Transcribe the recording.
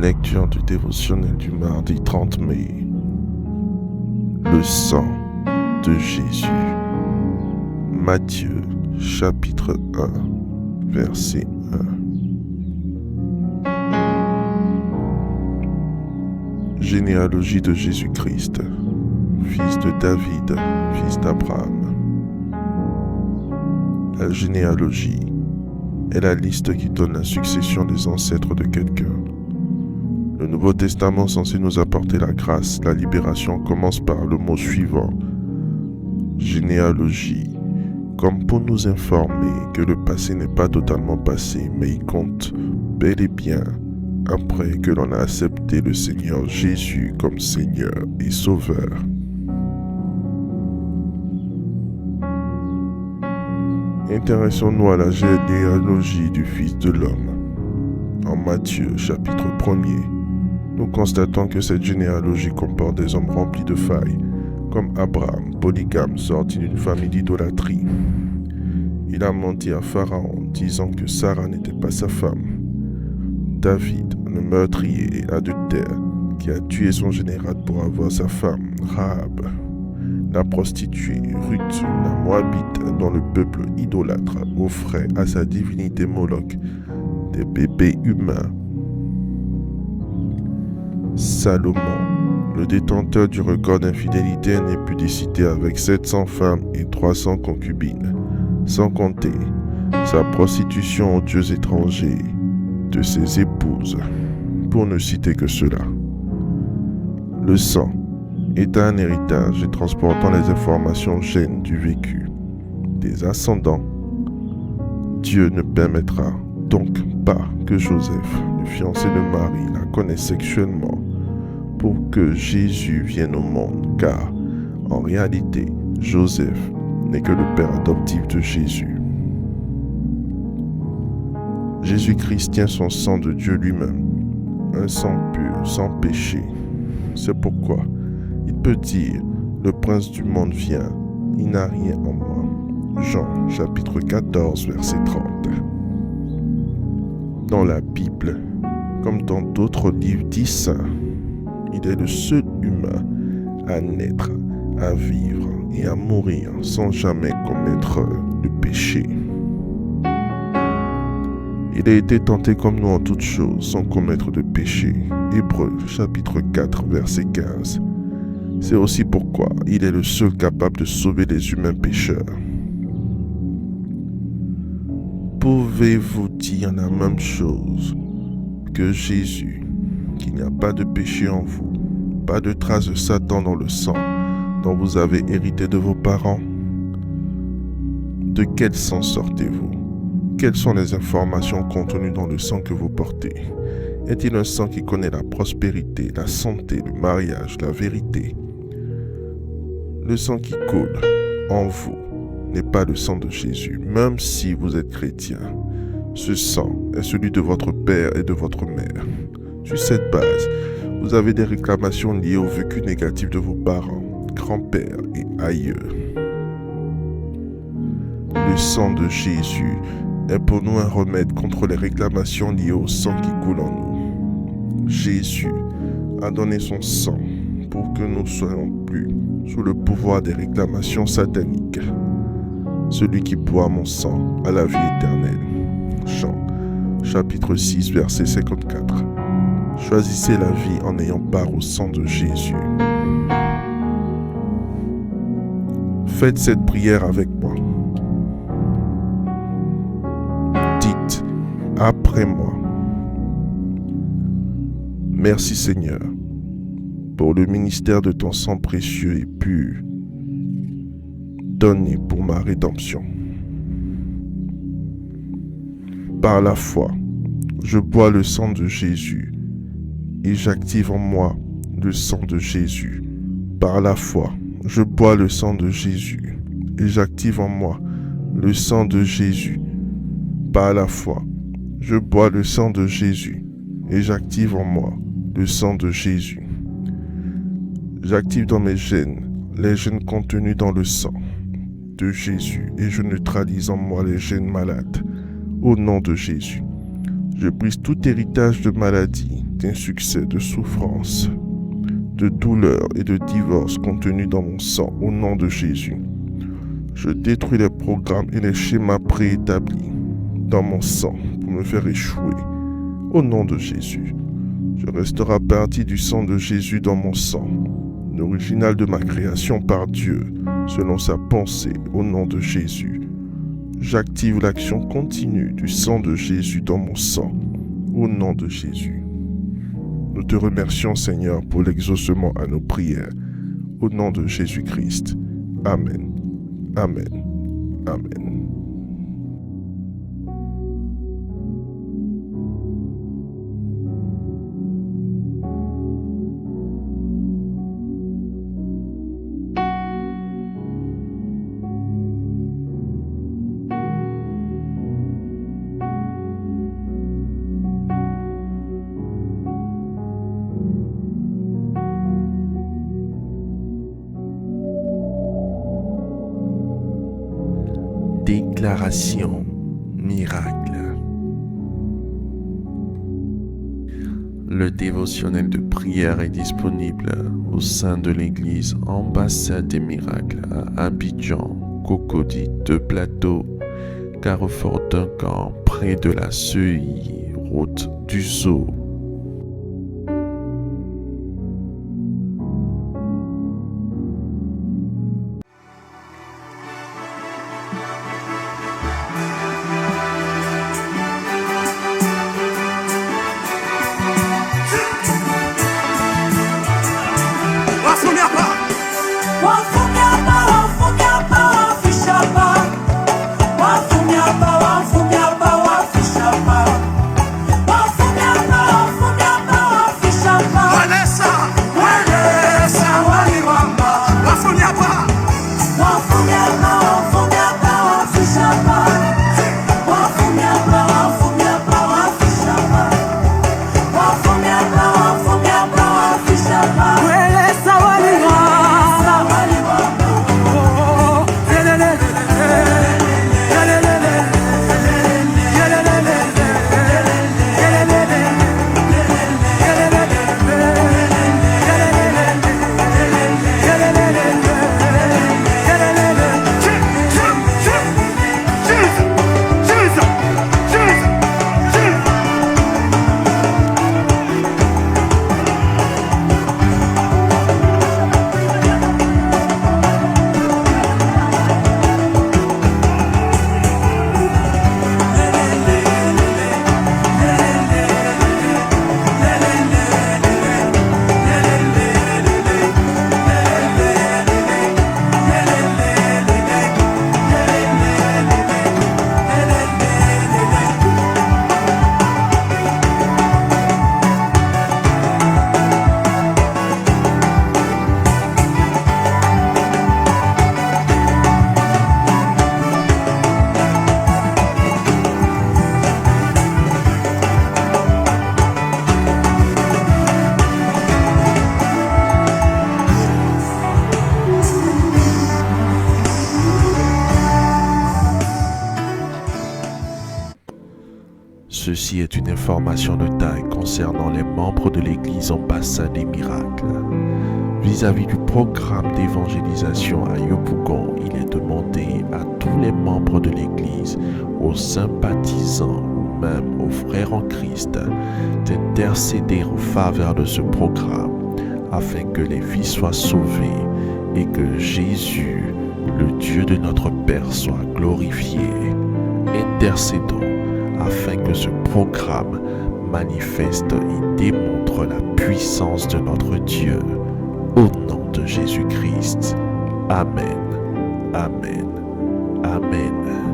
Lecture du dévotionnel du mardi 30 mai. Le sang de Jésus. Matthieu, chapitre 1, verset 1. Généalogie de Jésus-Christ, fils de David, fils d'Abraham. La généalogie est la liste qui donne la succession des ancêtres de quelqu'un. Le Nouveau Testament, censé nous apporter la grâce, la libération, commence par le mot suivant, généalogie, comme pour nous informer que le passé n'est pas totalement passé, mais il compte bel et bien après que l'on a accepté le Seigneur Jésus comme Seigneur et Sauveur. Intéressons-nous à la généalogie du Fils de l'homme. En Matthieu, chapitre 1er, nous constatons que cette généalogie comporte des hommes remplis de failles, comme Abraham, polygame, sorti d'une famille d'idolâtrie. Il a menti à Pharaon, disant que Sarah n'était pas sa femme. David, le meurtrier et adultère, qui a tué son général pour avoir sa femme, Rahab. La prostituée, Ruth, la Moabite, dont le peuple idolâtre offrait à sa divinité Moloch des bébés humains. Salomon, le détenteur du record d'infidélité, n'est plus décidé avec 700 femmes et 300 concubines, sans compter sa prostitution aux dieux étrangers de ses épouses, pour ne citer que cela. Le sang est un héritage et transportant les informations gènes du vécu des ascendants. Dieu ne permettra donc pas que Joseph, le fiancé de Marie, la connaisse sexuellement pour que Jésus vienne au monde, car en réalité, Joseph n'est que le père adoptif de Jésus. Jésus-Christ tient son sang de Dieu lui-même, un sang pur, sans péché. C'est pourquoi il peut dire, le prince du monde vient, il n'a rien en moi. Jean, chapitre 14, verset 30. Dans la Bible, comme dans d'autres livres dits saints, il est le seul humain à naître, à vivre et à mourir sans jamais commettre le péché. Il a été tenté comme nous en toutes choses, sans commettre de péché. Hébreux, chapitre 4, verset 15. C'est aussi pourquoi il est le seul capable de sauver les humains pécheurs. Pouvez-vous dire la même chose que Jésus, qu'il n'y a pas de péché en vous, pas de trace de Satan dans le sang dont vous avez hérité de vos parents? De quel sang sortez-vous? Quelles sont les informations contenues dans le sang que vous portez? Est-il un sang qui connaît la prospérité, la santé, le mariage, la vérité? Le sang qui coule en vous n'est pas le sang de Jésus, même si vous êtes chrétien. Ce sang est celui de votre père et de votre mère. Sur cette base, vous avez des réclamations liées au vécu négatif de vos parents, grands-pères et aïeux. Le sang de Jésus est pour nous un remède contre les réclamations liées au sang qui coule en nous. Jésus a donné son sang pour que nous ne soyons plus sous le pouvoir des réclamations sataniques. Celui qui boit mon sang a la vie éternelle. Jean, chapitre 6, verset 54. Choisissez la vie en ayant part au sang de Jésus. Faites cette prière avec moi. Dites après moi. Merci Seigneur pour le ministère de ton sang précieux et pur, donné pour ma rédemption. Par la foi, je bois le sang de Jésus et j'active en moi le sang de Jésus. Par la foi, je bois le sang de Jésus et j'active en moi le sang de Jésus. Par la foi, je bois le sang de Jésus et j'active en moi le sang de Jésus. J'active dans mes gènes les gènes contenus dans le sang de Jésus et je neutralise en moi les gènes malades. Au nom de Jésus, je brise tout héritage de maladie, d'insuccès, de souffrance, de douleur et de divorce contenus dans mon sang au nom de Jésus. Je détruis les programmes et les schémas préétablis dans mon sang pour me faire échouer au nom de Jésus. Je resterai partie du sang de Jésus dans mon sang, l'original de ma création par Dieu, selon sa pensée au nom de Jésus. J'active l'action continue du sang de Jésus dans mon sang au nom de Jésus. Nous te remercions Seigneur pour l'exaucement à nos prières au nom de Jésus-Christ. Amen. Amen. Amen. Déclaration miracle. Le dévotionnel de prière est disponible au sein de l'église Ambassade des Miracles à Abidjan, Cocody, 2 Plateaux, Carrefour Duncan, près de la Seuilly, route du Zoo. Ceci est une information de taille concernant les membres de l'église Ambassade des Miracles. Vis-à-vis du programme d'évangélisation à Yopougon, il est demandé à tous les membres de l'église, aux sympathisants ou même aux frères en Christ d'intercéder en faveur de ce programme afin que les vies soient sauvées et que Jésus, le Dieu de notre Père, soit glorifié. Intercédons afin que ce programme manifeste et démontre la puissance de notre Dieu. Au nom de Jésus-Christ. Amen. Amen. Amen.